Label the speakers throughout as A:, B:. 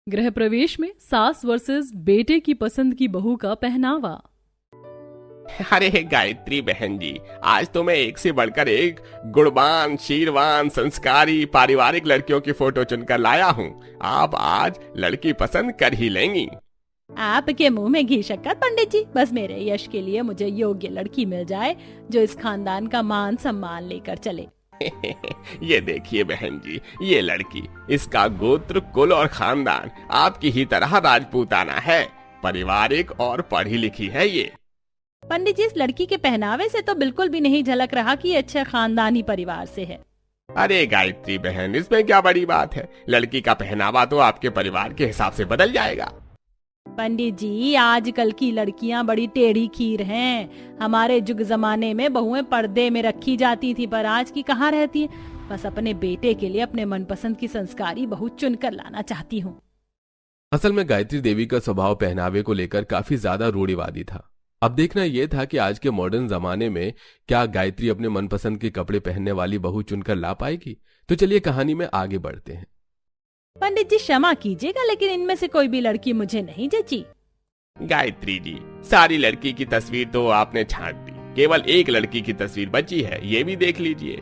A: गृह प्रवेश में सास वर्सेस बेटे की पसंद की बहू का पहनावा।
B: अरे गायत्री बहन जी, आज तो मैं एक से बढ़कर एक गुणवान, शीलवान, संस्कारी, पारिवारिक लड़कियों की फोटो चुनकर लाया हूँ। आप आज लड़की पसंद कर ही लेंगी।
C: आपके मुंह में घी शक्कर पंडित जी। बस मेरे यश के लिए मुझे योग्य लड़की मिल जाए जो इस खानदान का मान सम्मान लेकर चले।
B: ये देखिए बहन जी, ये लड़की, इसका गोत्र, कुल और खानदान आपकी ही तरह राजपूताना है। पारिवारिक और पढ़ी लिखी है ये।
C: पंडित जी, इस लड़की के पहनावे से तो बिल्कुल भी नहीं झलक रहा कि ये अच्छे खानदानी परिवार से है।
B: अरे गायत्री बहन, इसमें क्या बड़ी बात है। लड़की का पहनावा तो आपके परिवार के हिसाब से बदल जाएगा।
C: पंडित जी, आजकल की लड़कियां बड़ी टेढ़ी खीर हैं। हमारे जुग जमाने में बहुएं पर्दे में रखी जाती थी, पर आज की कहाँ रहती है। बस अपने बेटे के लिए अपने मनपसंद की संस्कारी बहू चुनकर लाना चाहती हूँ।
D: असल में गायत्री देवी का स्वभाव पहनावे को लेकर काफी ज्यादा रूढ़िवादी था। अब देखना यह था कि आज के मॉडर्न जमाने में क्या गायत्री अपने मनपसंद के कपड़े पहनने वाली बहू चुनकर ला पाएगी। तो चलिए कहानी में आगे बढ़ते हैं।
C: पंडित जी क्षमा कीजिएगा, लेकिन इनमें से कोई भी लड़की मुझे नहीं जची।
B: गायत्री जी, सारी लड़की की तस्वीर तो आपने छांट दी, केवल एक लड़की की तस्वीर बची है, ये भी देख लीजिए।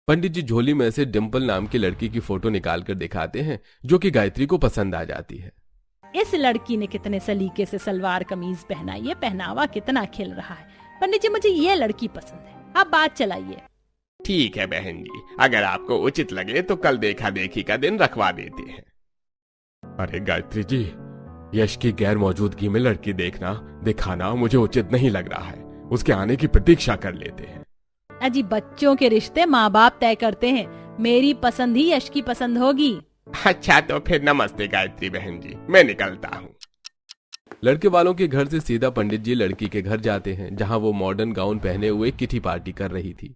D: पंडित जी झोली में से डिम्पल नाम की लड़की की फोटो निकालकर दिखाते हैं, जो कि गायत्री को पसंद आ जाती है।
C: इस लड़की ने कितने सलीके से सलवार कमीज पहना, ये पहनावा कितना खिल रहा है। पंडित जी, मुझे ये लड़की पसंद है, अब बात चलाइए।
B: ठीक है बहन जी, अगर आपको उचित लगे तो कल देखा देखी का दिन रखवा देते हैं।
D: अरे गायत्री जी, यश की गैर मौजूदगी में लड़की देखना दिखाना मुझे उचित नहीं लग रहा है। उसके आने की प्रतीक्षा कर लेते हैं।
C: अजी, बच्चों के रिश्ते माँ बाप तय करते हैं। मेरी पसंद ही यश की पसंद होगी।
B: अच्छा, तो फिर नमस्ते गायत्री बहन जी, मैं निकलता हूँ।
D: लड़के वालों के घर से सीधा पंडित जी लड़की के घर जाते हैं, जहाँ वो मॉडर्न गाउन पहने हुए किटी पार्टी कर रही थी।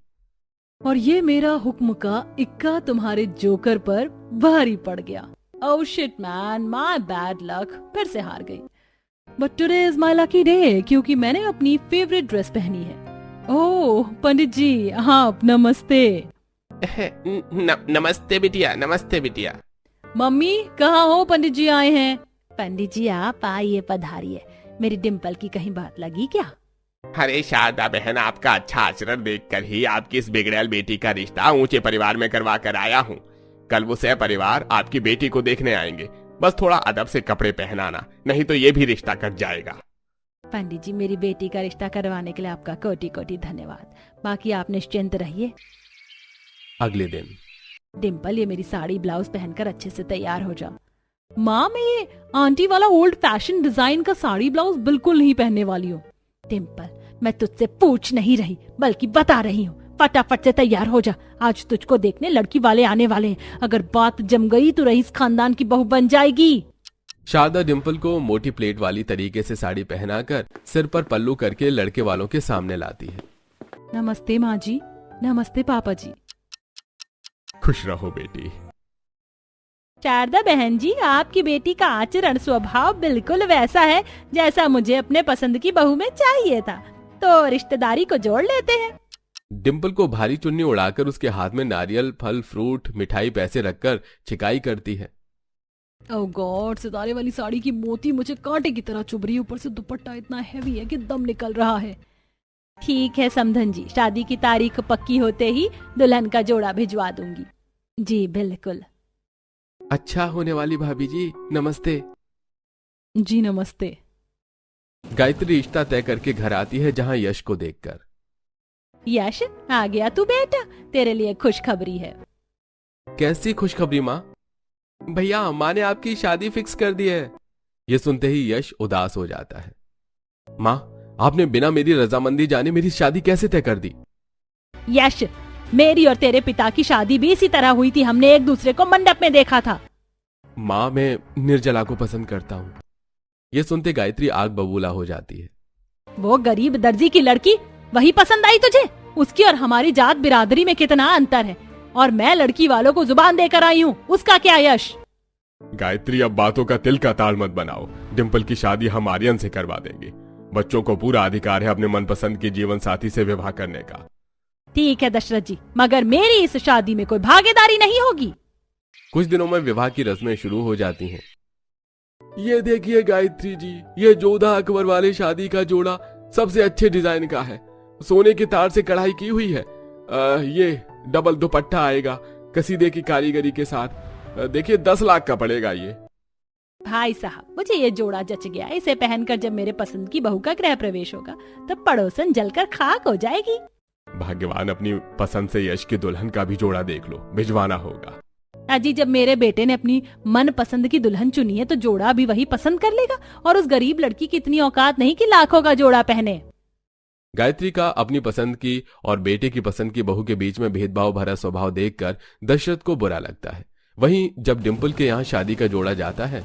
A: और ये मेरा हुक्म का इक्का तुम्हारे जोकर पर भारी पड़ गया।
C: Oh shit man, my bad luck, फिर से हार गई।
A: But today is my lucky day, क्योंकि मैंने अपनी फेवरेट ड्रेस पहनी है। ओह पंडित जी, हाँ नमस्ते।
B: नमस्ते बिटिया, नमस्ते बिटिया।
A: मम्मी कहाँ हो? पंडित जी आए हैं।
C: पंडित जी आप आइए, पधारिए। मेरी डिम्पल की कहीं बात लगी क्या?
B: अरे शारदा बहन, आपका अच्छा आचरण देखकर ही आपकी इस बिगड़ैल बेटी का रिश्ता ऊंचे परिवार में करवा कर आया हूँ। कल वो सह परिवार आपकी बेटी को देखने आएंगे। बस थोड़ा अदब से कपड़े पहनाना, नहीं तो ये भी रिश्ता कट जाएगा।
C: पंडित जी, मेरी बेटी का रिश्ता करवाने के लिए आपका कोटि कोटि धन्यवाद। बाकी आप निश्चिंत रहिए।
D: अगले दिन
C: डिम्पल, ये मेरी साड़ी ब्लाउज पहनकर अच्छे से तैयार हो जा।
A: माँ, मैं ये आंटी वाला ओल्ड फैशन डिजाइन का साड़ी ब्लाउज बिल्कुल नहीं पहनने वाली हूँ।
C: डिम्पल, मैं तुझसे पूछ नहीं रही बल्कि बता रही हूँ। फटाफट से तैयार हो जा, आज तुझको देखने लड़की वाले आने वाले हैं। अगर बात जम गई तो रईस खानदान की बहू बन जाएगी।
D: शारदा डिम्पल को मोटी प्लेट वाली तरीके से साड़ी पहनाकर सिर पर पल्लू करके लड़के वालों के सामने लाती है।
A: नमस्ते माँ जी। नमस्ते पापा जी।
D: खुश रहो बेटी।
C: शारदा बहन जी, आपकी बेटी का आचरण स्वभाव बिल्कुल वैसा है जैसा मुझे अपने पसंद की बहू में चाहिए था। तो रिश्तेदारी को जोड़ लेते हैं।
D: डिम्पल को भारी चुन्नी उड़ाकर उसके हाथ में नारियल, फल, फ्रूट, मिठाई, पैसे रखकर छिकाई करती है।
A: ओह गॉड, सितारे वाली साड़ी की मोती मुझे कांटे की तरह चुभ रही है। ऊपर से दुपट्टा इतना हैवी है कि दम निकल रहा है।
C: ठीक है समधन जी, शादी की तारीख पक्की होते ही दुल्हन का जोड़ा भिजवा दूंगी। जी बिल्कुल।
D: अच्छा होने वाली भाभी जी, नमस्ते।
A: जी नमस्ते।
D: गायत्री रिश्ता तय करके घर आती है, जहाँ यश को देखकर।
C: यश आ गया तू बेटा, तेरे लिए खुशखबरी है।
D: कैसी खुशखबरी माँ? भैया, माँ ने आपकी शादी फिक्स कर दी है। ये सुनते ही यश उदास हो जाता है। माँ, आपने बिना मेरी रजामंदी जाने मेरी शादी कैसे तय कर दी?
C: यश, मेरी और तेरे पिता की शादी भी इसी तरह हुई थी। हमने एक दूसरे को मंडप में देखा था।
D: माँ, मैं निर्जला को पसंद करता हूँ। ये सुनते गायत्री आग बबूला हो जाती है।
C: वो गरीब दर्जी की लड़की, वही पसंद आई तुझे? उसकी और हमारी जात बिरादरी में कितना अंतर है। और मैं लड़की वालों को जुबान देकर आई हूँ, उसका क्या यश?
D: गायत्री, अब बातों का तिल का ताड़ मत बनाओ। डिम्पल की शादी हम आर्यन से करवा देंगे। बच्चों को पूरा अधिकार है अपने मनपसंद की जीवन साथी से विवाह करने का।
C: ठीक है दशरथ जी, मगर मेरी इस शादी में कोई भागीदारी नहीं होगी।
D: कुछ दिनों में विवाह की रस्में शुरू हो जाती हैं। ये देखिए गायत्री जी, ये जोधा अकबर वाले शादी का जोड़ा सबसे अच्छे डिजाइन का है, सोने की तार से कढ़ाई की हुई है। ये डबल दुपट्टा आएगा कसीदे की कारीगरी के साथ। देखिए 10 लाख का पड़ेगा ये।
C: भाई साहब, मुझे ये जोड़ा जच गया। इसे पहनकर जब मेरे पसंद की बहू का गृह प्रवेश होगा तब पड़ोसन जलकर खाक हो जाएगी।
D: भाग्यवान अपनी पसंद से यश की दुल्हन का भी जोड़ा देख लो, भिजवाना होगा।
C: अजी, जब मेरे बेटे ने अपनी मन पसंद की दुल्हन चुनी है तो जोड़ा भी वही पसंद कर लेगा, और उस गरीब लड़की की इतनी औकात नहीं कि लाखों का जोड़ा पहने।
D: गायत्री का अपनी पसंद की और बेटे की पसंद की बहू के बीच में भेदभाव भरा स्वभाव देखकर दशरथ को बुरा लगता है। वहीं जब डिम्पल के यहाँ शादी का जोड़ा जाता है,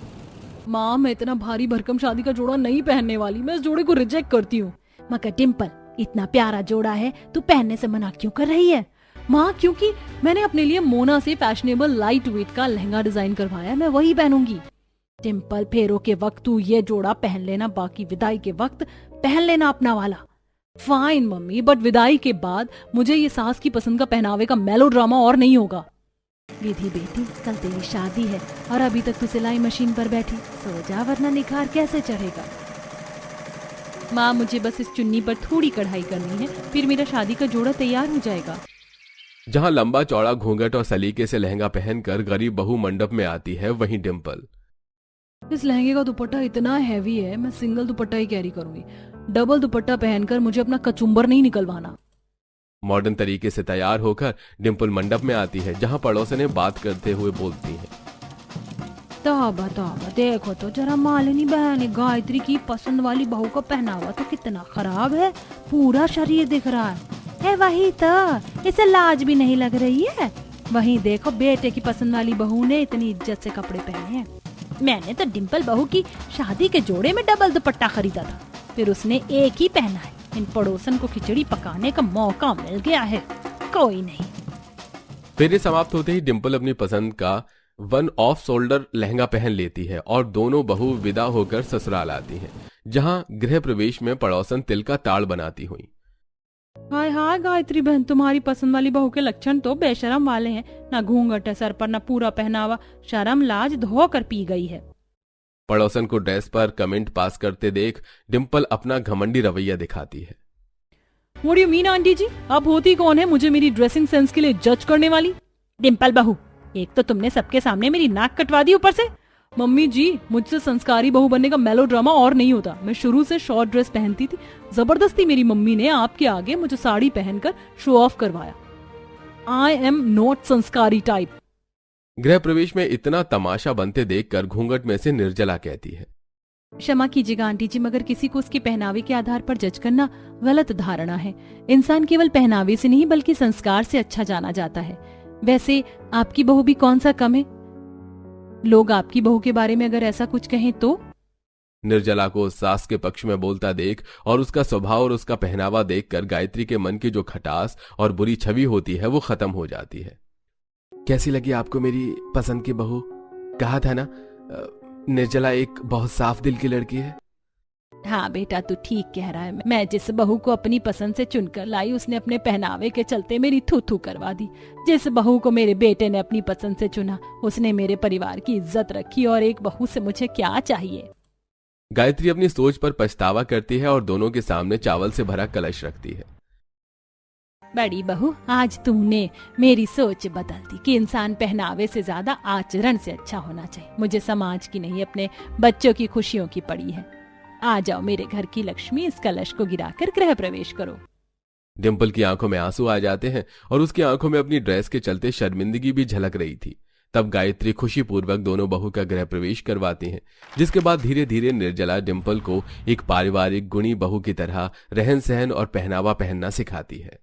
A: माँ मैं इतना भारी भरकम शादी का जोड़ा नहीं पहनने वाली, मैं इस जोड़े को रिजेक्ट करती हूँ।
C: मगर डिम्पल, इतना प्यारा जोड़ा है, तू पहनने से मना क्यों कर रही है?
A: माँ क्योंकि मैंने अपने लिए मोना से फैशनेबल लाइट वेट का लहंगा डिजाइन करवाया है, मैं वही पहनूंगी।
C: डिम्पल, फेरों के वक्त तू ये जोड़ा पहन लेना, बाकी विदाई के वक्त पहन लेना अपना वाला।
A: फाइन मम्मी, बट विदाई के बाद मुझे ये सास की पसंद का पहनावे का मेलोड्रामा और नहीं होगा।
C: विधि बेटी, कल तेरी शादी है और अभी तक तू सिलाई मशीन पर बैठी, सो जा वरना निखार कैसे चढ़ेगा।
A: माँ मुझे बस इस चुन्नी पर थोड़ी कढ़ाई करनी है, फिर मेरा शादी का जोड़ा तैयार हो जाएगा।
D: जहां लंबा चौड़ा घूंघट और सलीके से लहंगा पहनकर गरीब बहू मंडप में आती है, वहीं डिम्पल,
A: इस लहंगे का दुपट्टा इतना हैवी है, मैं सिंगल दुपट्टा ही कैरी करूंगी। डबल दुपट्टा पहनकर मुझे अपना कचुम्बर नहीं निकलवाना।
D: मॉडर्न तरीके से तैयार होकर डिम्पल मंडप में आती है, जहां पड़ोसनें बात करते हुए बोलती हैं,
C: तौबा तौबा, देखो तो जरा मालिनी बहन गायत्री की पसंद वाली बहू का पहनावा तो कितना खराब है, पूरा शरीर दिख रहा है। वही तो, इसे लाज भी नहीं लग रही है। वहीं देखो, बेटे की पसंद वाली बहू ने इतनी इज्जत से कपड़े पहने हैं। मैंने तो डिम्पल बहू की शादी के जोड़े में डबल दुपट्टा खरीदा था, फिर उसने एक ही पहना है। इन पड़ोसन को खिचड़ी पकाने का मौका मिल गया है। कोई नहीं।
D: फेरे समाप्त होते ही डिम्पल अपनी पसंद का 1 ऑफ शोल्डर लहंगा पहन लेती है और दोनों बहू विदा होकर ससुराल आती हैं, जहां गृह प्रवेश में पड़ोसन तिल का ताड़ बनाती हुई।
A: हाय हाय गायत्री बहन, तुम्हारी पसंद वाली बहू के लक्षण तो बेशरम वाले हैं। ना घूंघट है सर पर, ना पूरा पहनावा, शर्म लाज धोकर पी गई है।
D: पड़ोसन को ड्रेस पर कमेंट पास करते देख डिम्पल अपना घमंडी रवैया दिखाती है।
A: What do you mean aunty ji, आप होती कौन है मुझे मेरी ड्रेसिंग सेंस के लिए जज करने वाली?
C: डिम्पल बहू, एक तो तुमने सबके सामने मेरी नाक कटवा दी, ऊपर से।
A: मम्मी जी, मुझसे संस्कारी बहू बनने का मेलोड्रामा और नहीं होता। मैं शुरू से शॉर्ट ड्रेस पहनती थी, जबरदस्ती मेरी मम्मी ने आपके आगे मुझे साड़ी पहनकर शो ऑफ करवाया। आई एम नॉट संस्कारी टाइप।
D: गृह प्रवेश में इतना तमाशा बनते देखकर घूंघट में से निर्जला कहती है,
A: क्षमा कीजिएगा आंटी जी, मगर किसी को उसके पहनावे के आधार पर जज करना गलत धारणा है। इंसान केवल पहनावे से नहीं बल्कि संस्कार से अच्छा जाना जाता है। वैसे आपकी बहू भी कौन सा कम है? लोग आपकी बहू के बारे में अगर ऐसा कुछ कहें तो?
D: निर्जला को सास के पक्ष में बोलता देख और उसका स्वभाव और उसका पहनावा देखकर गायत्री के मन की जो खटास और बुरी छवि होती है वो खत्म हो जाती है। कैसी लगी आपको मेरी पसंद की बहू? कहा था ना निर्जला एक बहुत साफ दिल की लड़की है।
C: हाँ बेटा, तू ठीक कह रहा है। मैं जिस बहू को अपनी पसंद से चुनकर लाई, उसने अपने पहनावे के चलते मेरी थू थू करवा दी। जिस बहू को मेरे बेटे ने अपनी पसंद से चुना, उसने मेरे परिवार की इज्जत रखी, और एक बहू से मुझे क्या चाहिए।
D: गायत्री अपनी सोच पर पछतावा करती है और दोनों के सामने चावल से भरा कलश रखती है।
C: बड़ी बहू, आज तुमने मेरी सोच बदल दी कि इंसान पहनावे से ज्यादा आचरण से अच्छा होना चाहिए। मुझे समाज की नहीं, अपने बच्चों की खुशियों की पड़ी है। आ जाओ मेरे घर की लक्ष्मी, इस कलश को गिराकर गृह प्रवेश करो।
D: डिम्पल की आंखों में आंसू आ जाते हैं और उसकी आंखों में अपनी ड्रेस के चलते शर्मिंदगी भी झलक रही थी। तब गायत्री खुशी पूर्वक दोनों बहू का गृह प्रवेश करवाती हैं, जिसके बाद धीरे धीरे निर्जला डिम्पल को एक पारिवारिक गुणी बहू की तरह रहन सहन और पहनावा पहनना सिखाती है।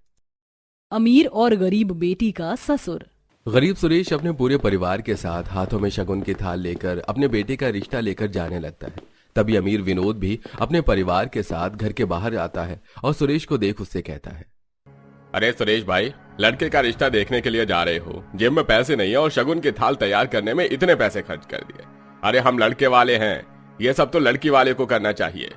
A: अमीर और गरीब बेटी का ससुर।
D: गरीब सुरेश अपने पूरे परिवार के साथ हाथों में शगुन की थाल लेकर अपने बेटे का रिश्ता लेकर जाने लगता है। तभी अमीर विनोद भी अपने परिवार के साथ घर के बाहर आता है और सुरेश को देख उससे कहता है,
B: अरे सुरेश भाई, लड़के का रिश्ता देखने के लिए जा रहे हो, जेब में पैसे नहीं है और शगुन की थाल तैयार करने में इतने पैसे खर्च कर दिए। अरे हम लड़के वाले हैं, ये सब तो लड़की वाले को करना चाहिए।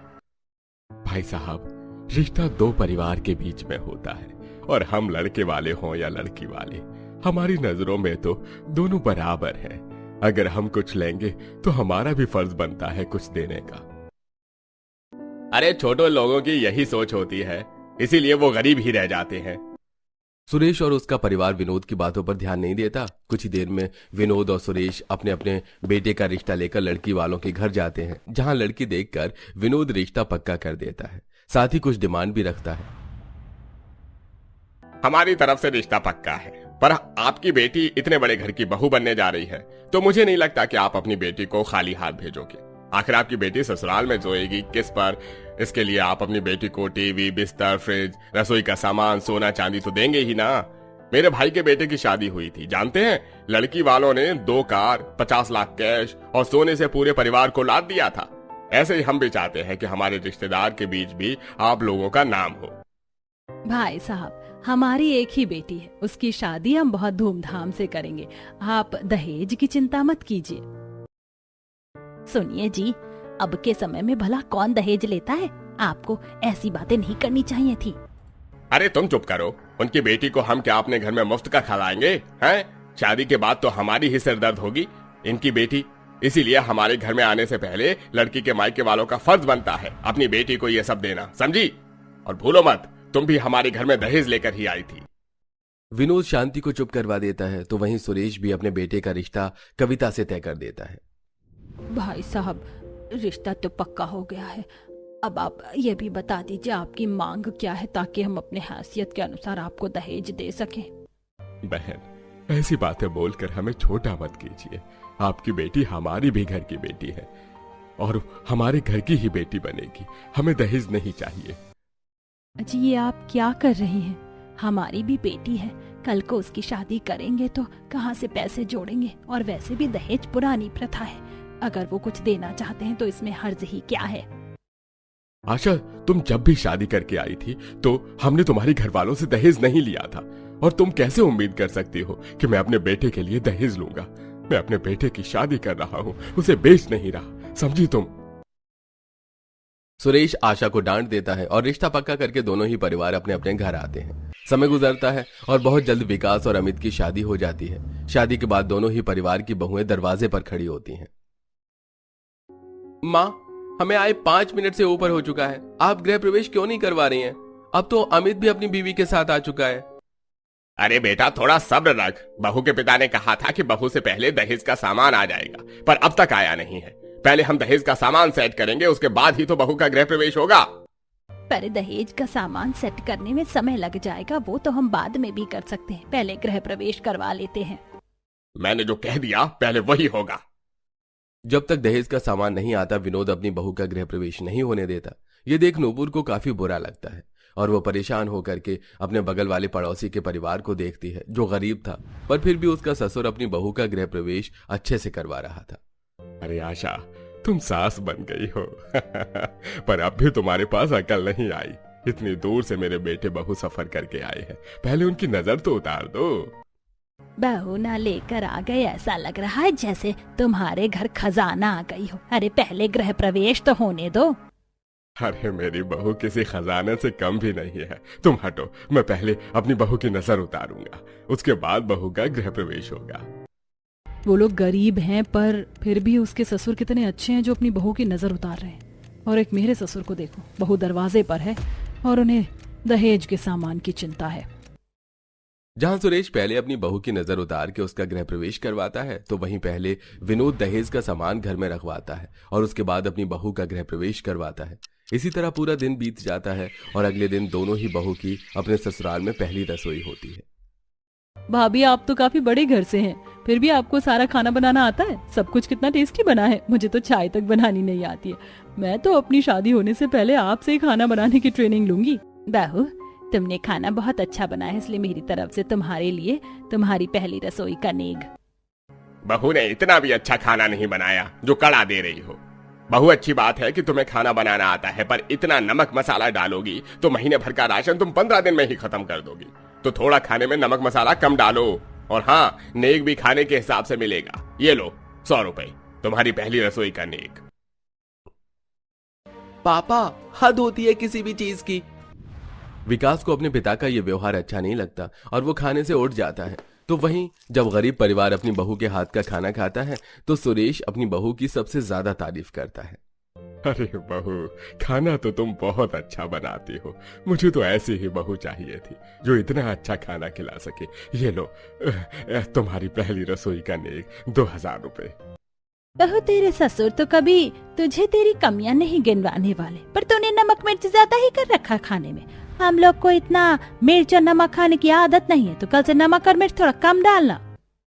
B: भाई साहब, रिश्ता दो परिवार के बीच में होता है और हम लड़के वाले हों या लड़की वाले, हमारी नजरों में तो दोनों बराबर हैं। अगर हम कुछ लेंगे तो हमारा भी फर्ज बनता है कुछ देने का। अरे छोटे लोगों की यही सोच होती है, इसीलिए वो गरीब ही रह जाते हैं।
D: सुरेश और उसका परिवार विनोद की बातों पर ध्यान नहीं देता। कुछ ही देर में विनोद और सुरेश अपने अपने बेटे का रिश्ता लेकर लड़की वालों के घर जाते हैं, जहां लड़की देखकर विनोद रिश्ता पक्का कर देता है, साथ ही कुछ डिमांड भी रखता है।
B: हमारी तरफ से रिश्ता पक्का है, पर आपकी बेटी इतने बड़े घर की बहू बनने जा रही है, तो मुझे नहीं लगता कि आप अपनी बेटी को खाली हाथ भेजोगे। आखिर आपकी बेटी ससुराल में सोएगी किस पर? इसके लिए आप अपनी बेटी को टीवी, बिस्तर, फ्रिज, रसोई का सामान, सोना चांदी तो देंगे ही ना। मेरे भाई के बेटे की शादी हुई थी, जानते हैं, लड़की वालों ने 2 कार, 50 लाख कैश और सोने से पूरे परिवार को लाद दिया था। ऐसे ही हम भी चाहते हैं कि हमारे रिश्तेदार के बीच भी आप लोगों का नाम हो।
A: भाई साहब, हमारी एक ही बेटी है, उसकी शादी हम बहुत धूमधाम से करेंगे, आप दहेज की चिंता मत कीजिए।
C: सुनिए जी, अब के समय में भला कौन दहेज लेता है? आपको ऐसी बातें नहीं करनी चाहिए थी।
B: अरे तुम चुप करो, उनकी बेटी को हम क्या अपने घर में मुफ्त का खिलाएंगे हैं? शादी के बाद तो हमारी ही सिरदर्द होगी, इनकी बेटी। इसीलिए हमारे घर में आने से पहले लड़की के मायके वालों का फर्ज बनता है अपनी बेटी को ये सब देना, समझी? और भूलो मत, तुम भी हमारे घर में दहेज लेकर ही आई थी।
D: विनोद शांति को चुप करवा देता है, तो वहीं सुरेश भी अपने बेटे का रिश्ता कविता से तय कर देता है।
C: भाई साहब, रिश्ता तो पक्का हो गया है, अब आप ये भी बता दीजिए आपकी मांग क्या है, ताकि हम अपने हैसियत के अनुसार आपको दहेज दे सकें।
B: बहन, ऐसी बातें बोलकर हमें छोटा मत कीजिए। आपकी बेटी हमारी भी घर की बेटी है और हमारे घर की ही बेटी बनेगी, हमें दहेज नहीं चाहिए।
A: जी, ये आप क्या कर रही हैं?
C: हमारी भी बेटी है, कल को उसकी शादी करेंगे तो कहाँ से पैसे जोड़ेंगे? और वैसे भी दहेज पुरानी प्रथा है, अगर वो कुछ देना चाहते हैं तो इसमें हर्ज ही क्या है।
B: आशा, तुम जब भी शादी करके आई थी तो हमने तुम्हारे घर वालों से दहेज नहीं लिया था, और तुम कैसे उम्मीद कर सकती हो कि मैं अपने बेटे के लिए दहेज लूंगा? मैं अपने बेटे की शादी कर रहा हूँ, उसे बेच नहीं रहा, समझी तुम?
D: सुरेश आशा को डांट देता है और रिश्ता पक्का करके दोनों ही परिवार अपने अपने घर आते हैं। समय गुजरता है और बहुत जल्द विकास और अमित की शादी हो जाती है। शादी के बाद दोनों ही परिवार की बहुएं दरवाजे पर खड़ी होती हैं। माँ, हमें आए 5 मिनट से ऊपर हो चुका है, आप गृह प्रवेश क्यों नहीं करवा रही हैं? अब तो अमित भी अपनी बीवी के साथ आ चुका है।
B: अरे बेटा, थोड़ा सब्र रख। बहू के पिता ने कहा था कि बहू से पहले दहेज का सामान आ जाएगा, पर अब तक आया नहीं है। पहले हम दहेज का सामान सेट करेंगे, उसके बाद ही तो बहू का गृह प्रवेश होगा।
C: पर दहेज का सामान सेट करने में समय लग जाएगा, वो तो हम बाद में भी कर सकते हैं, पहले गृह प्रवेश करवा लेते हैं।
B: मैंने जो कह दिया पहले वही होगा।
D: जब तक दहेज का सामान नहीं आता, विनोद अपनी बहू का गृह प्रवेश नहीं होने देता। ये देख नूपुर को काफी बुरा लगता है और वो परेशान होकर के अपने बगल वाले पड़ोसी के परिवार को देखती है, जो गरीब था, पर फिर भी उसका ससुर अपनी बहू का गृह प्रवेश अच्छे से करवा रहा था।
B: अरे आशा, तुम सास बन गई हो पर अब भी तुम्हारे पास अकल नहीं आई। इतनी दूर से मेरे बेटे बहू सफर करके आए हैं, पहले उनकी नजर तो उतार दो।
C: बहू ना लेकर आ गए, ऐसा लग रहा है जैसे तुम्हारे घर खजाना आ गई हो। अरे पहले गृह प्रवेश तो होने दो।
B: अरे मेरी बहू किसी खजाने से कम भी नहीं है, तुम हटो। मैं पहले अपनी बहू की नजर उतारूंगा, उसके बाद बहू का गृह प्रवेश होगा।
A: वो लोग गरीब हैं, पर फिर भी उसके ससुर कितने अच्छे हैं जो अपनी बहू की नजर उतार रहे हैं। और एक मेरे ससुर को देखो, बहू दरवाजे पर है और उन्हें दहेज के सामान की चिंता है।
D: जहां सुरेश पहले अपनी बहू की नजर उतार के उसका गृह प्रवेश करवाता है, तो वहीं पहले विनोद दहेज का सामान घर में रखवाता है और उसके बाद अपनी बहू का गृह प्रवेश करवाता है। इसी तरह पूरा दिन बीत जाता है और अगले दिन दोनों ही बहू की अपने ससुराल में पहली रसोई होती है।
A: भाभी, आप तो काफी बड़े घर से हैं, फिर भी आपको सारा खाना बनाना आता है? सब कुछ कितना टेस्टी बना है, मुझे तो चाय तक बनानी नहीं आती है। मैं तो अपनी शादी होने से पहले आपसे ही खाना बनाने की ट्रेनिंग लूंगी।
C: बहू, तुमने खाना बहुत अच्छा बनाया है, इसलिए मेरी तरफ से तुम्हारे लिए तुम्हारी पहली रसोई का नेग।
B: बहू ने इतना भी अच्छा खाना नहीं बनाया जो कड़ा दे रही हो। बहू, अच्छी बात है कि तुम्हें खाना बनाना आता है, पर इतना नमक मसाला डालोगी तो महीने भर का राशन तुम 15 दिन में ही खत्म कर दोगी। तो थोड़ा खाने में नमक मसाला कम डालो। और हाँ, नेक भी खाने के हिसाब से मिलेगा। ये लो 100 रुपए, तुम्हारी पहली रसोई का नेक।
D: पापा, हद होती है किसी भी चीज की। विकास को अपने पिता का यह व्यवहार अच्छा नहीं लगता और वो खाने से उठ जाता है। तो वहीं जब गरीब परिवार अपनी बहू के हाथ का खाना खाता है तो सुरेश अपनी बहू की सबसे ज्यादा तारीफ करता है।
B: अरे बहू, खाना तो तुम बहुत अच्छा बनाती हो। मुझे तो ऐसी ही बहू चाहिए थी जो इतना अच्छा खाना खिला सके। ये लो, तुम्हारी पहली रसोई का नेक 2000 रुपए।
C: बहू, तेरे ससुर तो कभी तुझे तेरी कमियां नहीं गिनवाने वाले, पर तूने नमक मिर्च ज्यादा ही कर रखा खाने में। हम लोग को इतना मिर्च और नमक खाने की आदत नहीं है, तो कल से नमक और मिर्च थोड़ा कम डालना।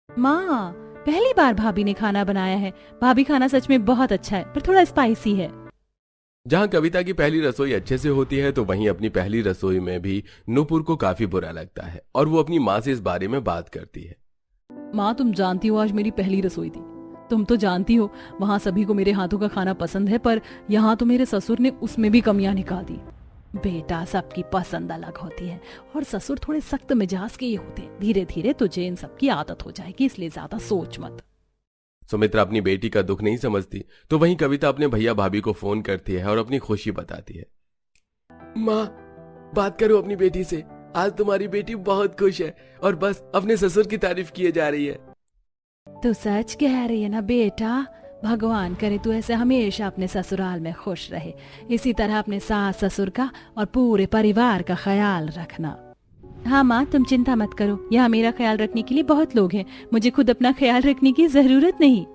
A: माँ, पहली बार भाभी ने खाना बनाया है। भाभी खाना सच में बहुत अच्छा है, पर थोड़ा स्पाइसी है।
D: जहां कविता की पहली रसोई अच्छे से होती है तो वहीं अपनी पहली रसोई में भी नूपुर को काफी बुरा लगता है और वो अपनी माँ से इस बारे में बात करती है।
A: माँ, तुम जानती हो आज मेरी पहली रसोई थी। तुम तो जानती हो वहाँ सभी को मेरे हाथों का खाना पसंद है, पर यहाँ तो मेरे ससुर ने उसमें भी कमियां निकाल दी।
C: बेटा, सबकी पसंद अलग होती है और ससुर थोड़े सख्त मिजाज के ही होते हैं। धीरे धीरे तुझे इन सब की आदत हो जाएगी, इसलिए ज्यादा सोच मत।
D: सुमित्रा अपनी बेटी का दुख नहीं समझती तो वहीं कविता अपने भैया भाभी को फोन करती है और अपनी खुशी बताती है। माँ, बात करो अपनी बेटी से। आज तुम्हारी बेटी बहुत खुश है और बस अपने ससुर की तारीफ किए जा रही है।
C: तू सच कह रही है ना बेटा? भगवान करे तू ऐसे हमेशा अपने ससुराल में खुश रहे। इसी तरह अपने सास ससुर का और पूरे परिवार का ख्याल रखना।
A: हाँ माँ, तुम चिंता मत करो। यहाँ मेरा ख्याल रखने के लिए बहुत लोग हैं। मुझे खुद अपना ख्याल रखने की जरूरत नहीं।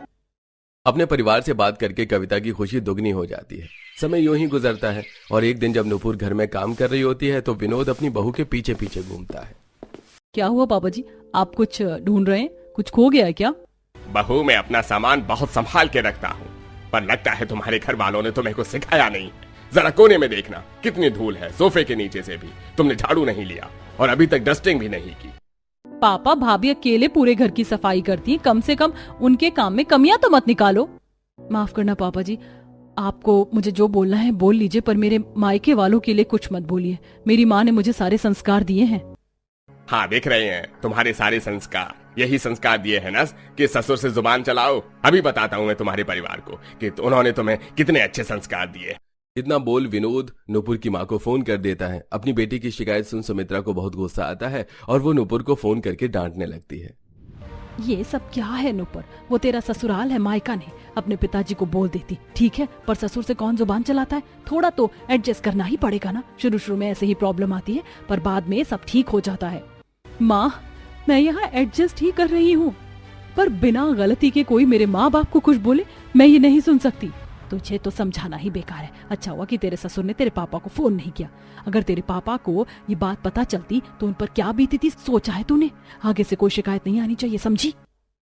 D: अपने परिवार से बात करके कविता की खुशी दुगनी हो जाती है। समय यूं ही गुजरता है और एक दिन जब नूपुर घर में काम कर रही होती है तो विनोद अपनी बहू के पीछे पीछे घूमता है।
A: क्या हुआ पापा जी, आप कुछ ढूंढ रहे हैं? कुछ खो गया है क्या?
B: बहू, मैं अपना सामान बहुत संभाल के रखता हूँ, पर लगता है तुम्हारे घर वालों ने तुम्हें कुछ सिखाया नहीं। जरा कोने में देखना, कितनी धूल है। सोफे के नीचे से भी तुमने झाड़ू नहीं लिया और अभी तक डस्टिंग भी नहीं की।
A: पापा, भाभी अकेले पूरे घर की सफाई करती है। कम से कम उनके काम में कमियां तो मत निकालो। माफ करना पापा जी, आपको मुझे जो बोलना है बोल लीजिए, पर मेरे मायके वालों के लिए कुछ मत बोलिए। मेरी माँ ने मुझे सारे संस्कार दिए हैं।
B: हाँ, देख रहे हैं तुम्हारे सारे संस्कार। यही संस्कार दिए हैं ना कि ससुर से जुबान चलाओ। अभी बताता हूँ मैं तुम्हारे परिवार को कि उन्होंने तुम्हें कितने अच्छे संस्कार दिए।
D: इतना बोल विनोद नूपुर की माँ को फोन कर देता है। अपनी बेटी की शिकायत सुन सुमित्रा को बहुत गुस्सा आता है और वो नूपुर को फोन करके डांटने लगती है।
A: ये सब क्या है नूपुर? वो तेरा ससुराल है, मायका नहीं। अपने पिताजी को बोल देती, ठीक है, पर ससुर से कौन जुबान चलाता है? थोड़ा तो एडजस्ट करना ही पड़ेगा ना। शुरू शुरू में ऐसे ही प्रॉब्लम आती है, पर बाद में सब ठीक हो जाता है। माँ, मैं यहाँ एडजस्ट ही कर रही हूँ, पर बिना गलती के कोई मेरे माँ बाप को कुछ बोले मैं ये नहीं सुन सकती। तुझे तो समझाना ही बेकार है। अच्छा हुआ कि तेरे ससुर ने तेरे पापा को फोन नहीं किया। अगर तेरे पापा को ये बात पता चलती तो उन पर क्या बीती थी, सोचा है तूने? आगे से कोई शिकायत नहीं आनी चाहिए, समझी?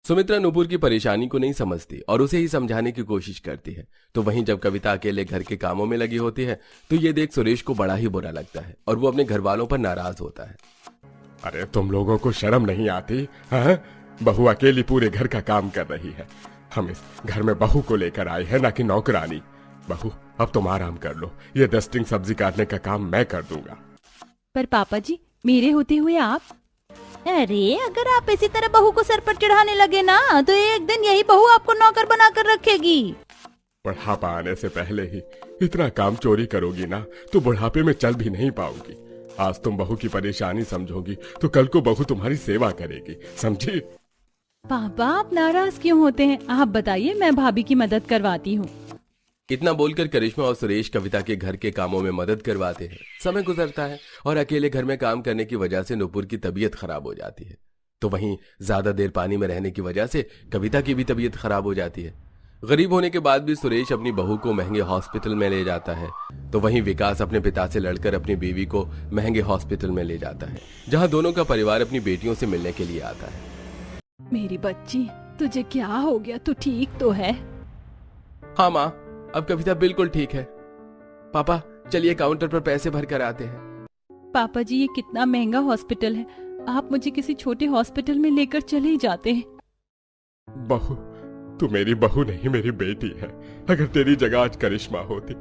D: सुमित्रा नूपुर की परेशानी को नहीं समझती और उसे ही समझाने की कोशिश करती है। तो वहीं जब कविता अकेले घर के कामों में लगी होती है तो ये देख सुरेश को बड़ा ही बुरा लगता है और वो अपने घर वालों पर नाराज होता है।
B: अरे तुम लोगों को शर्म नहीं आती? हाँ, बहू अकेली पूरे घर का काम कर रही है। हम इस घर में बहू को लेकर आए हैं, ना कि नौकरानी। बहू, अब तुम आराम कर लो। ये डस्टिंग सब्जी काटने का काम मैं कर दूंगा।
A: पर पापा जी, मेरे होते हुए आप?
C: अरे, अगर आप इसी तरह बहू को सर पर चढ़ाने लगे ना तो एक दिन यही बहू आपको नौकर बनाकर रखेगी।
B: बुढ़ापा आने से पहले ही इतना काम चोरी करोगी ना तो बुढ़ापे में चल भी नहीं पाओगी। आज तुम बहू की परेशानी समझोगी तो कल को बहू तुम्हारी सेवा करेगी, समझी?
A: पापा, आप नाराज क्यों होते हैं? आप बताइए, मैं भाभी की मदद करवाती हूँ।
D: इतना बोलकर करिश्मा और सुरेश कविता के घर के कामों में मदद करवाते हैं। समय गुजरता है और अकेले घर में काम करने की वजह से नूपुर की तबीयत खराब हो जाती है। तो वहीं ज्यादा देर पानी में रहने की वजह से कविता की भी तबीयत खराब हो जाती है। गरीब होने के बाद भी सुरेश अपनी बहू को महंगे हॉस्पिटल में ले जाता है। तो वहीं विकास अपने पिता से लड़कर अपनी बीवी को महंगे हॉस्पिटल में ले जाता है, जहां दोनों का परिवार अपनी बेटियों से मिलने के लिए आता है।
A: मेरी बच्ची, तुझे क्या हो गया? तू ठीक तो है?
D: हाँ माँ, अब कविता बिल्कुल ठीक है। पापा, चलिए काउंटर पर पैसे भर कर आते हैं।
A: पापा जी, ये कितना महंगा हॉस्पिटल है। आप मुझे किसी छोटे हॉस्पिटल में लेकर चले ही जाते हैं।
B: बहू, तू मेरी बहू नहीं, मेरी बेटी है। अगर तेरी जगह आज करिश्मा होती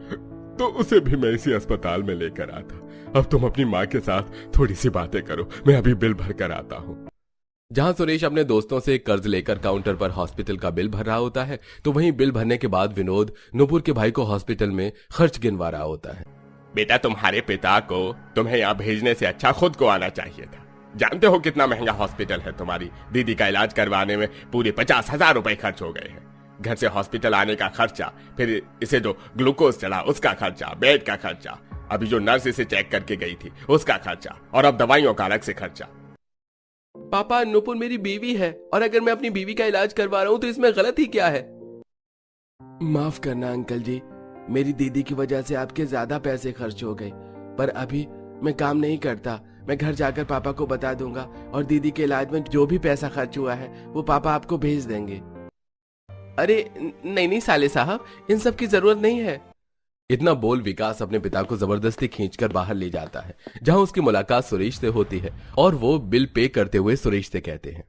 B: तो उसे भी मैं इसी अस्पताल में लेकर आता। अब तुम अपनी माँ के साथ थोड़ी सी बातें करो, मैं अभी बिल भर कर आता हूँ।
D: जहां सुरेश अपने दोस्तों से कर्ज लेकर काउंटर पर हॉस्पिटल का बिल भर रहा होता है तो वहीं बिल भरने के बाद विनोद नूपुर के भाई को हॉस्पिटल में खर्च गिनवा रहा होता है।
B: बेटा, तुम्हारे पिता को तुम्हें यहाँ भेजने से अच्छा खुद को आना चाहिए था। जानते हो कितना महंगा हॉस्पिटल है? तुम्हारी दीदी का इलाज करवाने में पूरे 50,000 रुपए खर्च हो गए हैं। घर से हॉस्पिटल आने का खर्चा, फिर इसे जो ग्लूकोज चढ़ा उसका खर्चा, बेड का खर्चा, अभी जो नर्स इसे चेक करके गई थी उसका खर्चा, और अब दवाइयों का अलग से खर्चा।
D: पापा, नूपुर मेरी बीवी है और अगर मैं अपनी बीवी का इलाज करवा रहा हूँ तो इसमें गलत ही क्या है? माफ करना अंकल जी, मेरी दीदी की वजह से आपके ज्यादा पैसे खर्च हो गए, पर अभी मैं काम नहीं करता। मैं घर जाकर पापा को बता दूंगा और दीदी के इलाज में जो भी पैसा खर्च हुआ है वो पापा आपको भेज देंगे। अरे नहीं साले साहब, इन सब की जरूरत नहीं है। इतना बोल विकास अपने पिता को जबरदस्ती खींचकर बाहर ले जाता है, जहां उसकी मुलाकात सुरेश से होती है और वो बिल पे करते हुए सुरेश से कहते हैं,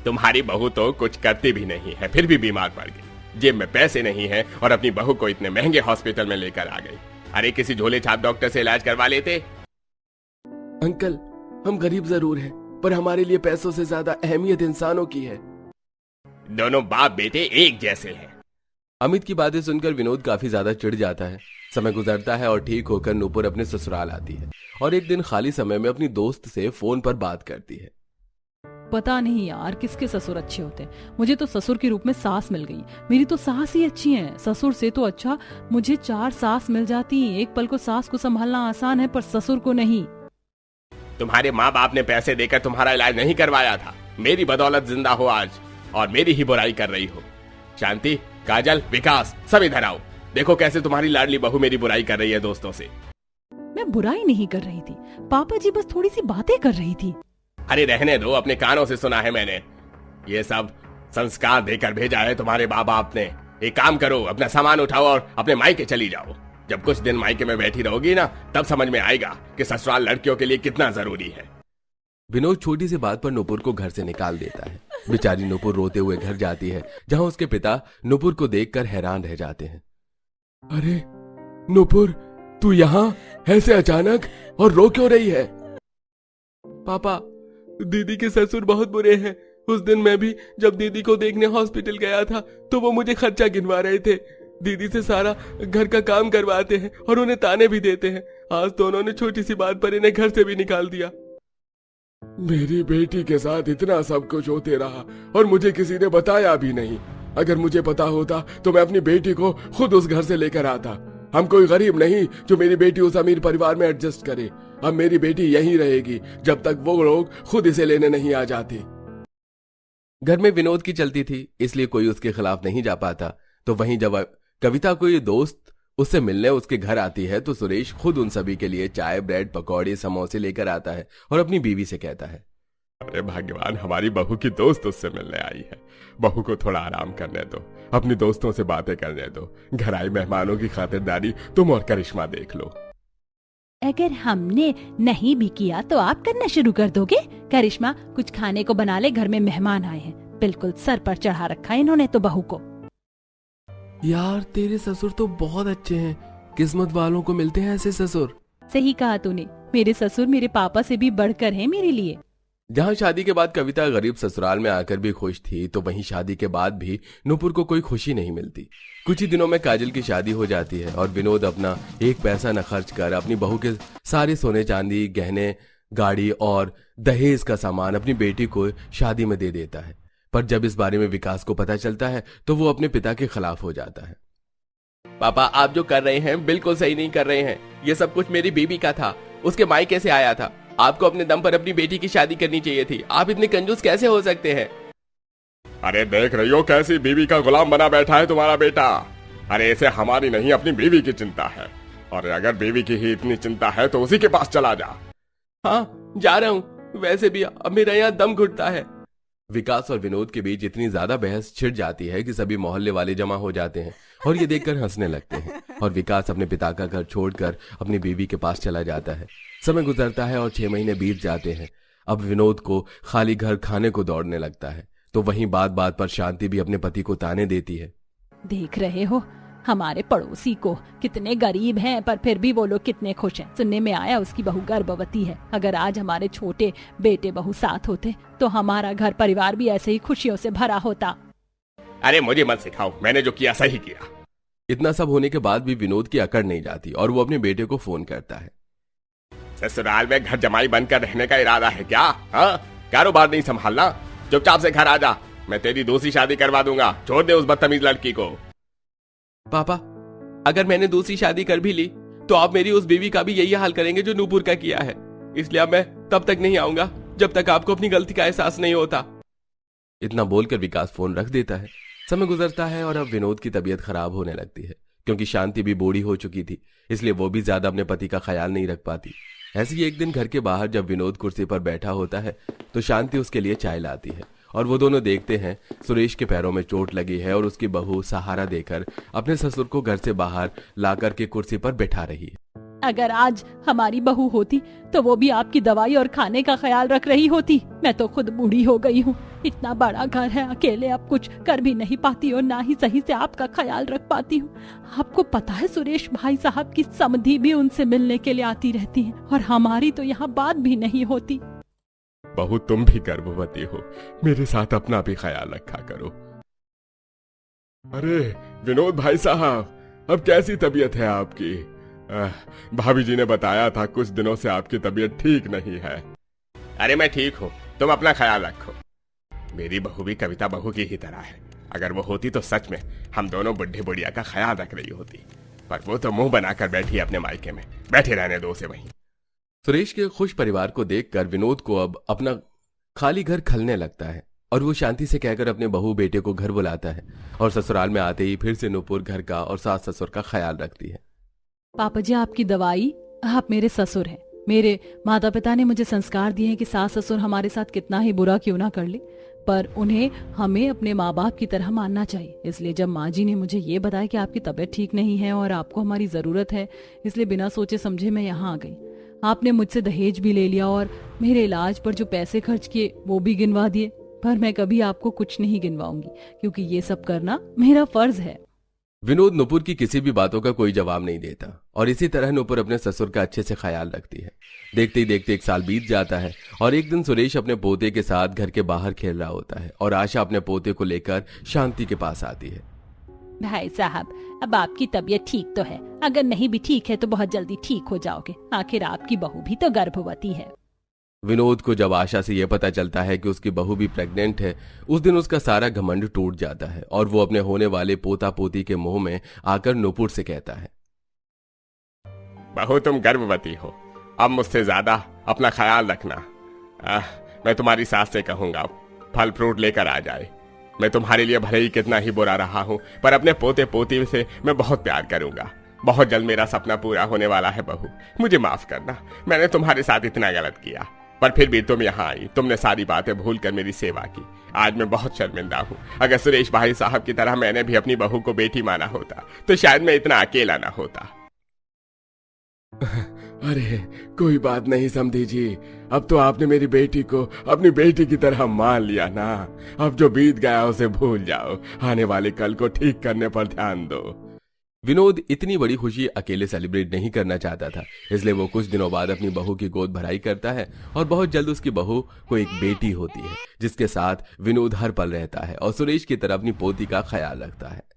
B: तुम्हारी बहू तो कुछ करती भी नहीं है, फिर भी बीमार पड़ गई। जेब में पैसे नहीं है और अपनी बहू को इतने महंगे हॉस्पिटल में लेकर आ गई। अरे किसी झोले छाप डॉक्टर से इलाज करवा लेते।
D: अंकल, हम गरीब जरूर हैं, पर हमारे लिए पैसों से ज्यादा अहमियत इंसानों की है।
B: दोनों बाप बेटे एक जैसे हैं।
D: अमित की बातें सुनकर विनोद काफी ज्यादा चिढ़ जाता है। समय गुजरता है और ठीक होकर नूपुर अपने ससुराल आती है और एक दिन खाली समय में अपनी दोस्त से फोन पर बात करती है।
A: पता नहीं यार किसके ससुर अच्छे होते हैं। मुझे तो ससुर के रूप में सास मिल गई। मेरी तो सास ही अच्छी है। ससुर से तो अच्छा मुझे 4 सास मिल जाती। एक पल को सास को संभालना आसान है पर ससुर को नहीं।
B: तुम्हारे माँ बाप ने पैसे देकर तुम्हारा इलाज नहीं करवाया था। मेरी बदौलत जिंदा हो आज और मेरी ही बुराई कर रही हो। शांति, काजल, विकास, सब इधर आओ। देखो कैसे तुम्हारी लाडली बहू मेरी बुराई कर रही है दोस्तों से।
A: मैं बुराई नहीं कर रही थी, पापा जी बस थोड़ी सी बातें कर रही थी।
B: अरे रहने दो, अपने कानों से सुना है मैंने। ये सब संस्कार देकर भेजा है तुम्हारे माँ बाप ने। एक काम करो, अपना सामान उठाओ और अपने मायके चली जाओ। जब कुछ दिन मायके में बैठी रहोगी ना, तब समझ में आएगा कि ससुराल लड़कियों के लिए कितना जरूरी है।
D: विनोद छोटी सी बात पर नूपुर को घर से निकाल देता है। बेचारी नूपुर रोते हुए घर जाती है, जहां उसके पिता नूपुर को देखकर हैरान रह जाते हैं। अरे नूपुर, तू यहाँ ऐसे अचानक और रो क्यों रही है? पापा, दीदी के ससुर बहुत बुरे हैं। उस दिन मैं भी जब दीदी को देखने हॉस्पिटल गया था तो वो मुझे खर्चा गिनवा रहे थे। दीदी से सारा घर का काम करवाते हैं और उन्हें ताने भी देते हैं। आज तो उन्होंने छोटी सी बात पर इन्हें घर से भी निकाल दिया। मेरी बेटी के साथ इतना सब कुछ होते रहा और मुझे किसी ने बताया भी नहीं। अगर मुझे पता होता तो मैं अपनी बेटी को खुद उस घर से लेकर आता। हम कोई गरीब नहीं जो मेरी बेटी उस अमीर परिवार में एडजस्ट करे। अब मेरी बेटी यहीं रहेगी जब तक वो लोग खुद इसे लेने नहीं आ जाते। घर में विनोद की चलती थी, इसलिए कोई उसके खिलाफ नहीं जा पाता। तो वहीं जब कविता को ये दोस्त उससे मिलने उसके घर आती है तो सुरेश खुद उन सभी के लिए चाय, ब्रेड, पकौड़े, समोसे लेकर आता है और अपनी बीवी से कहता है,
B: अरे भगवान, हमारी बहू की दोस्त उससे मिलने आई है। बहू को थोड़ा आराम करने दो, अपनी दोस्तों से बातें करने दो। घर आए मेहमानों की खातिरदारी तुम और करिश्मा देख लो।
C: अगर हमने नहीं भी किया तो आप करना शुरू कर दोगे? करिश्मा, कुछ खाने को बना ले, घर में मेहमान आए हैं। बिल्कुल सर पर चढ़ा रखा है इन्होंने तो बहू को।
D: यार तेरे ससुर तो बहुत अच्छे हैं। किस्मत वालों को मिलते हैं ऐसे ससुर।
A: सही कहा तूने, मेरे ससुर मेरे पापा से भी बढ़कर हैं मेरे लिए।
D: जहां शादी के बाद कविता गरीब ससुराल में आकर भी खुश थी, तो वहीं शादी के बाद भी नूपुर को कोई खुशी नहीं मिलती। कुछ ही दिनों में काजल की शादी हो जाती है और विनोद अपना एक पैसा न खर्च कर अपनी बहू के सारे सोने चांदी, गहने, गाड़ी और दहेज का सामान अपनी बेटी को शादी में दे देता है। पर जब इस बारे में विकास को पता चलता है तो वो अपने पिता के खिलाफ हो जाता है।
B: पापा, आप जो कर रहे हैं बिल्कुल सही नहीं कर रहे हैं। ये सब कुछ मेरी बीवी का था, उसके मायके से आया था। आपको अपने दम पर अपनी बेटी की शादी करनी चाहिए थी। आप इतने कंजूस कैसे हो सकते हैं? अरे देख रही हो कैसी बीवी का गुलाम बना बैठा है तुम्हारा बेटा। अरे इसे हमारी नहीं अपनी बीवी की चिंता है, और अगर बीवी की ही इतनी चिंता है तो उसी के पास चला जा।
D: हाँ, जा रहा हूँ। वैसे भी अब मेरा यहाँ दम घुटता है। विकास और विनोद के बीच इतनी ज्यादा बहस छिड़ जाती है कि सभी मोहल्ले वाले जमा हो जाते हैं और ये देखकर हंसने लगते हैं। और विकास अपने पिता का घर छोड़कर अपनी बीवी के पास चला जाता है। समय गुजरता है और 6 महीने बीत जाते हैं। अब विनोद को खाली घर खाने को दौड़ने लगता है। तो वहीं बात बात पर शांति भी अपने पति को ताने देती है।
C: देख रहे हो हमारे पड़ोसी को, कितने गरीब हैं पर फिर भी वो लोग कितने खुश हैं। सुनने में आया उसकी बहू गर्भवती है। अगर आज हमारे छोटे बेटे बहू साथ होते तो हमारा घर परिवार भी ऐसे ही खुशियों से भरा होता।
B: अरे मुझे मत सिखाओ, मैंने जो किया सही किया।
D: इतना सब होने के बाद भी विनोद की अकड़ नहीं जाती और वो अपने बेटे को फोन करता है।
B: ससुराल में घर जमाई बनकर रहने का इरादा है क्या? हाँ, कारोबार नहीं संभालना? चुपचाप से घर आ जा, मैं तेरी दूसरी शादी करवा दूंगा। छोड़ दे उस बदतमीज लड़की को।
D: पापा, अगर मैंने दूसरी शादी कर भी ली तो आप मेरी उस बीवी का भी यही हाल करेंगे जो नूपुर का किया है। इसलिए अब मैं तब तक नहीं आऊंगा जब तक आपको अपनी गलती का एहसास नहीं होता। इतना बोलकर विकास फोन रख देता है। समय गुजरता है और अब विनोद की तबीयत खराब होने लगती है, क्योंकि शांति भी बूढ़ी हो चुकी थी, इसलिए वो भी ज्यादा अपने पति का ख्याल नहीं रख पाती। ऐसे ही एक दिन घर के बाहर जब विनोद कुर्सी पर बैठा होता है तो शांति उसके लिए चाय लाती है और वो दोनों देखते हैं सुरेश के पैरों में चोट लगी है और उसकी बहू सहारा देकर अपने ससुर को घर से बाहर लाकर के कुर्सी पर बैठा रही है।
C: अगर आज हमारी बहू होती तो वो भी आपकी दवाई और खाने का ख्याल रख रही होती। मैं तो खुद बूढ़ी हो गई हूँ, इतना बड़ा घर है, अकेले अब कुछ कर भी नहीं पाती और ना ही सही से आपका ख्याल रख पाती हूँ। आपको पता है सुरेश भाई साहब की समधी भी उनसे मिलने के लिए आती रहती है और हमारी तो यहाँ बात भी नहीं होती।
B: बहू, तुम भी गर्भवती हो, मेरे साथ अपना भी ख्याल रखा करो। अरे विनोद भाई साहब, अब कैसी तबीयत है आपकी? भाभी जी ने बताया था कुछ दिनों से आपकी तबीयत ठीक नहीं है। अरे मैं ठीक हूँ, तुम अपना ख्याल रखो। मेरी बहू भी कविता बहू की ही तरह है। अगर वो होती तो सच में हम दोनों बुढ़ी बुढ़िया का ख्याल रख रही होती, पर वो तो मुंह बनाकर बैठी है अपने मायके में। बैठे रहने दो उसे वहीं।
D: सुरेश के खुश परिवार को देखकर विनोद को अब अपना खाली घर खलने लगता है और वो शांति से कहकर अपने बहू बेटे को घर बुलाता है और ससुराल में आते ही फिर से नूपुर घर का और सास ससुर का ख्याल रखती है।
A: पापा जी, आपकी दवाई, आप मेरे ससुर हैं। मेरे माता पिता ने मुझे संस्कार दिए हैं कि सास ससुर हमारे साथ कितना ही बुरा क्यों ना कर ले, पर उन्हें हमें अपने माँ बाप की तरह मानना चाहिए। इसलिए जब माँ जी ने मुझे ये बताया कि आपकी तबीयत ठीक नहीं है और आपको हमारी जरूरत है, इसलिए बिना सोचे समझे मैं यहाँ आ गई। आपने मुझसे दहेज भी ले लिया और मेरे इलाज पर जो पैसे खर्च किए वो भी गिनवा दिए, पर मैं कभी आपको कुछ नहीं गिनवाऊंगी, क्योंकि ये सब करना मेरा फर्ज है।
D: विनोद नुपुर की किसी भी बातों का कोई जवाब नहीं देता और इसी तरह नुपुर अपने ससुर का अच्छे से ख्याल रखती है। देखते ही देखते एक साल बीत जाता है और एक दिन सुरेश अपने पोते के साथ घर के बाहर खेल रहा होता है और आशा अपने पोते को लेकर शांति के पास आती है।
C: भाई साहब, अब आपकी तबीयत ठीक तो है, अगर नहीं भी ठीक है तो बहुत जल्दी ठीक हो जाओगे। आखिर आपकी बहू भी तो गर्भवती है।
D: विनोद को जब आशा से यह पता चलता है कि उसकी बहू भी प्रेग्नेंट है, उस दिन उसका सारा घमंड टूट जाता है और वो अपने होने वाले पोता पोती के मुंह में आकर नुपुर से कहता है,
B: बहू तुम गर्भवती हो, अब मुझसे ज्यादा अपना ख्याल रखना। मैं तुम्हारी सास से कहूंगा फल फ्रूट लेकर आ जाए। मैं तुम्हारे लिए भले ही कितना ही बुरा रहा हूं, पर अपने पोते पोती से मैं बहुत प्यार करूंगा। बहुत जल्द मेरा सपना पूरा होने वाला है बहू, मुझे माफ करना, मैंने तुम्हारे साथ इतना गलत किया, पर फिर भी तुम यहाँ आई, तुमने सारी बातें भूलकर मेरी सेवा की। आज मैं बहुत शर्मिंदा हूँ। अगर सुरेश भाई साहब की तरह मैंने भी अपनी बहू को बेटी माना होता तो शायद मैं इतना अकेला ना होता।
E: अरे कोई बात नहीं समधी जी, अब तो आपने मेरी बेटी को अपनी बेटी की तरह मान लिया ना। अब जो बीत गया उसे भूल जाओ, आने वाले कल को ठीक करने पर ध्यान दो।
D: विनोद इतनी बड़ी खुशी अकेले सेलिब्रेट नहीं करना चाहता था, इसलिए वो कुछ दिनों बाद अपनी बहू की गोद भराई करता है और बहुत जल्द उसकी बहू को एक बेटी होती है, जिसके साथ विनोद हर पल रहता है और सुरेश की तरह अपनी पोती का ख्याल रखता है।